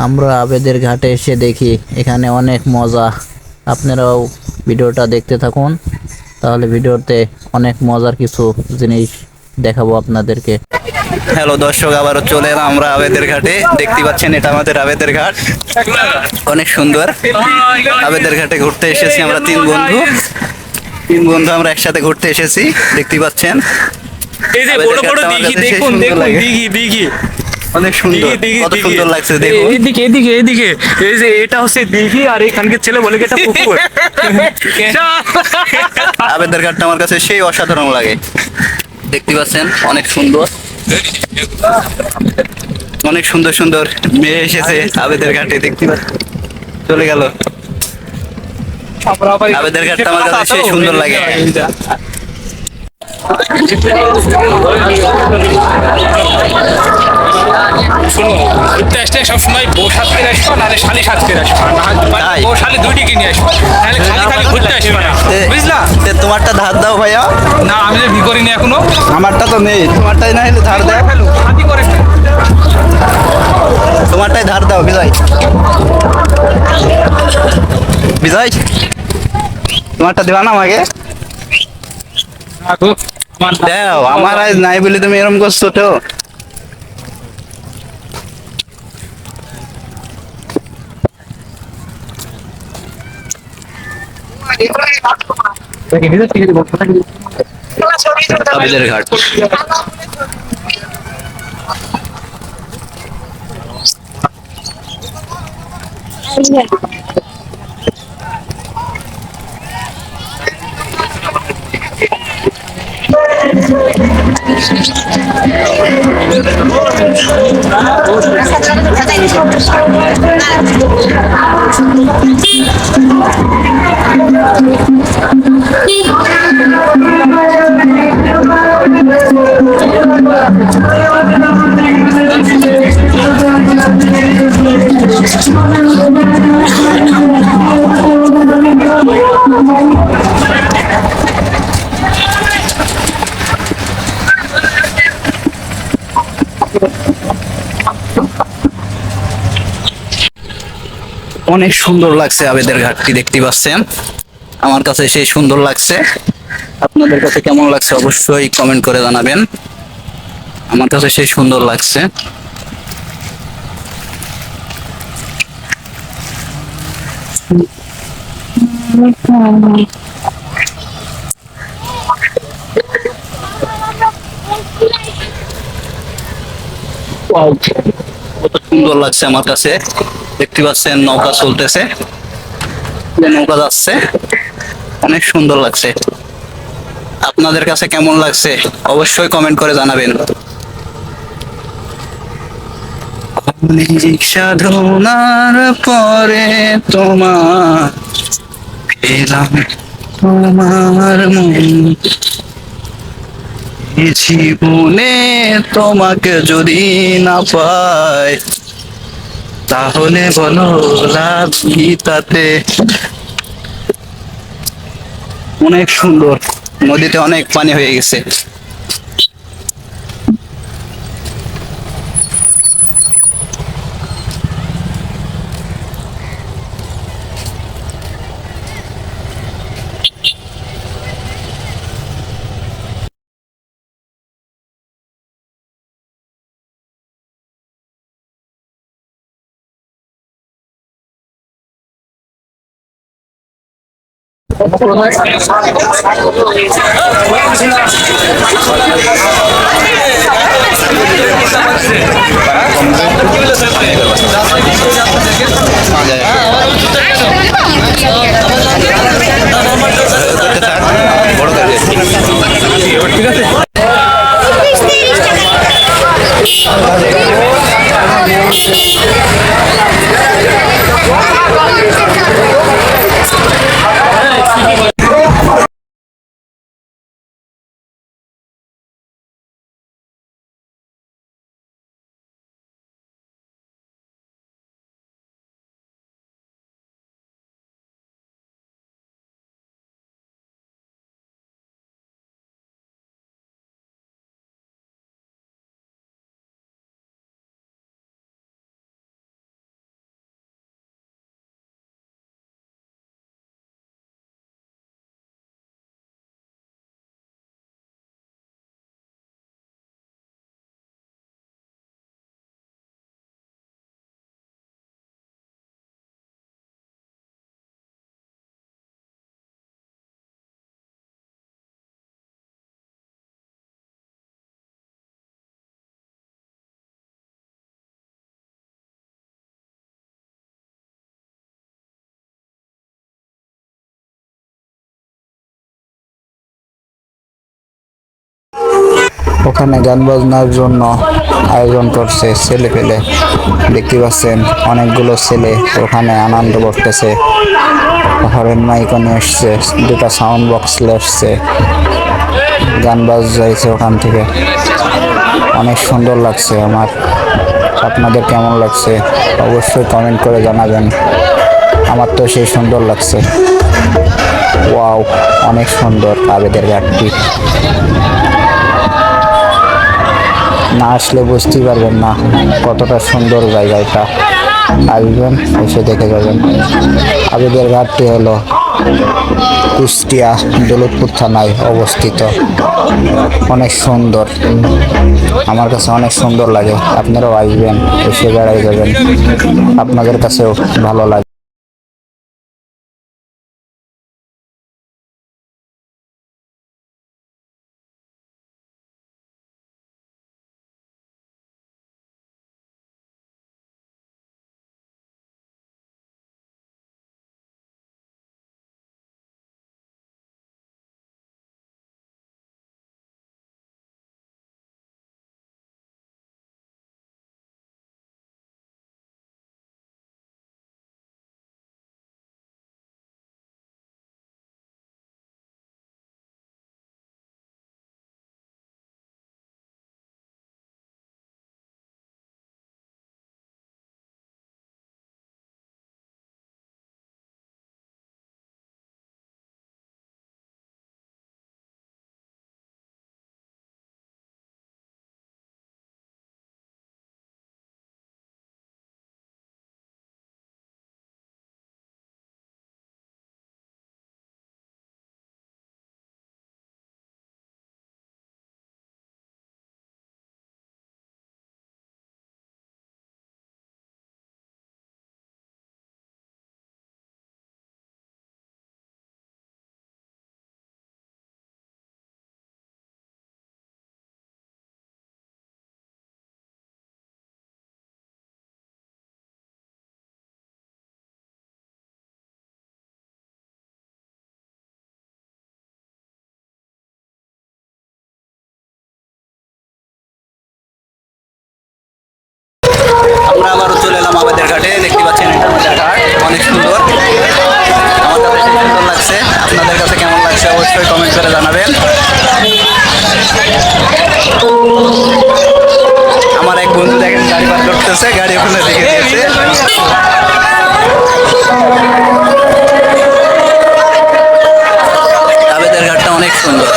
আমরা আবেদের ঘাটে এসে দেখি এখানে অনেক মজা। আপনারাও ভিডিওটা দেখতে থাকুন, তাহলে ভিডিওতে অনেক মজার কিছু জিনিস দেখাবো আপনাদেরকে। হ্যালো দর্শক, আবারও চলে এলাম আমরা আবেদের ঘাটে। দেখতে পাচ্ছেন এটা আমাদের আবেদের ঘাট, অনেক সুন্দর। আবেদের ঘাটে ঘুরতে এসেছি আমরা তিন বন্ধু আমরা একসাথে ঘুরতে এসেছি। দেখতে পাচ্ছেন এই যে আবেদের বড় বড় ঘাটটা আমার দিঘি, কাছে সেই দেখুন সুন্দর দেখুন লাগে, দিঘি দিঘি অনেক সুন্দর। কত সুন্দর লাগছে দেখুন। এদিকে এদিকে এদিকে, এই যে এটা হচ্ছে দিঘি আর এখানকার ছেলে বলে কি এটা পুকুর। আবেদের ঘাটটা আমার কাছে সেই অসাধারণ লাগে। দেখতে পাচ্ছেন অনেক সুন্দর, অনেক সুন্দর সুন্দর মেয়ে এসেছে আবেদের ঘাটে। দেখতে পাচ্ছেন চলে গেল। আবেদের ঘাটটা আমার কাছে সেই সুন্দর লাগে। শুনো, ঘুরতে আসলে সবসময় বউ সাথে আসবা, নাহলে শালি সাথে আসবা, তাই? বউ শালি দুইটি নিয়ে আসবা, নাহলে খালি খালি ঘুরতে আসবা না, বুঝলা? তোমারটা ধার দাও ভাইয়া। না, আমি যে বি করিনি এখনো। আমারটা তো নেই, তোমারটাই না হলে ধার দেয়। ফেলো, শাদি করে ফেলো। তোমারটাই ধার দাও বিজয়। বিজয়, তোমারটা দেবা না আমাকে? দাও, আমার আজ নাই বলে তুমি এরকম করছো তো। আবেদের ঘাট। অনেক সুন্দর লাগছে আবেদের ঘাটটি, দেখতে পাচ্ছেন আমার কাছে সেই সুন্দর লাগছে। আপনাদের কাছে কেমন লাগছে অবশ্যই কমেন্ট করে জানাবেন। আমার কাছে সেই সুন্দর লাগছে। কত সুন্দর লাগছে আমার কাছে। দেখতে পাচ্ছেন নৌকা চলতেছে, নৌকা যাচ্ছে, অনেক সুন্দর লাগছে। আপনাদের কাছে কেমন লাগছে অবশ্যই কমেন্ট করে জানাবেন। অনেক সাধনার পরে তোমার পেলাম তোমার মন, এ জীবনে তোমাকে যদি না পাই তাহলে বলো লাভ কি তাতে। অনেক সুন্দর, নদীতে অনেক পানি হয়ে গেছে। ওখানে গান বাজনার জন্য আয়োজন করছে ছেলে পেলে, দেখতে পাচ্ছেন অনেকগুলো ছেলে ওখানে আনন্দ করতেছে। হরেন মাইক নিয়ে এসছে, দুটা সাউন্ড বক্স এসছে, গান বাজাইছে ওখান থেকে। অনেক সুন্দর লাগছে আমার। আপনাদের কেমন লাগছে অবশ্যই কমেন্ট করে জানাবেন। আমার তো সেই সুন্দর লাগছে। ওয়াও, অনেক সুন্দর আবেদের ঘাটটি। না আসলে বুঝতেই পারবেন না কতটা সুন্দর জায়গা এটা। আসবেন, এসে দেখে যাবেন। আবেদের ঘাটটি হলো কুষ্টিয়া দৌলতপুর থানায় অবস্থিত। অনেক সুন্দর, আমার কাছে অনেক সুন্দর লাগে। আপনারাও আসবেন, এসে বেড়াই যাবেন, আপনাদের কাছেও ভালো লাগে। আমরা আবারও চলে এলাম আবেদের ঘাটে। দেখতে পাচ্ছেন এটা আবেদের ঘাট, অনেক সুন্দর। আমার কাছে সেই সুন্দর লাগছে। আপনাদের কাছে কেমন লাগছে অবশ্যই কমেন্ট করে জানাবেন। আমার এক বন্ধু দেখেন গাড়ি পার করতেছে, গাড়ি ওখানে রেখে দিয়েছে। আবেদের ঘাটটা অনেক সুন্দর।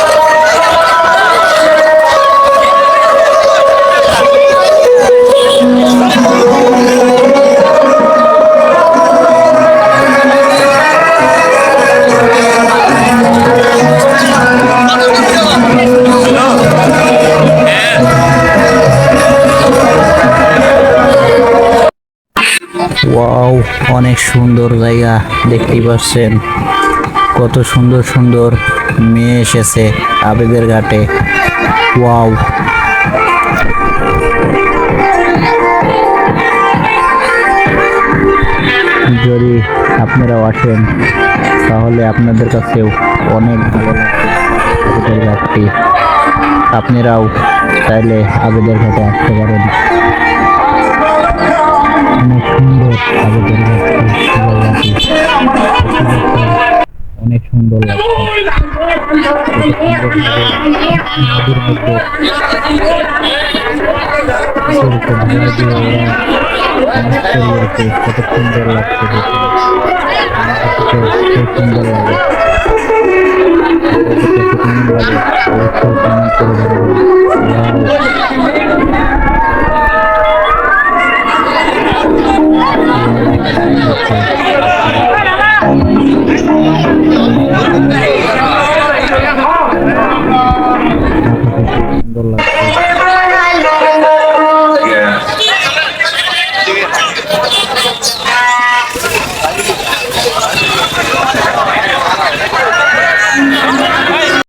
ওয়াও, অনেক সুন্দর জায়গা। দেখতেই পাচ্ছেন কত সুন্দর সুন্দর মেয়ে এসেছে আবেদের ঘাটে। ওয়াও, যদি আপনারাও আসেন তাহলে আপনাদের কাছেও অনেক ভালো লাগবে আবেদের ঘাটটি। আপনারাও চাইলে আবেদের ঘাটে আসতে পারেন। অনেক সুন্দর আবেদের ঘাটটি, জায়গাটি অনেক সুন্দর লাগছে। নদীর মধ্যে ঢালাই দিয়ে ওরা মাছ চড়িয়েছে, কত সুন্দর লাগছে দেখতে। আমার কাছে তো খুব সুন্দর লাগে। আপনাদের কাছে কেমন লাগে অবশ্যই কমেন্ট করে জানাবেন।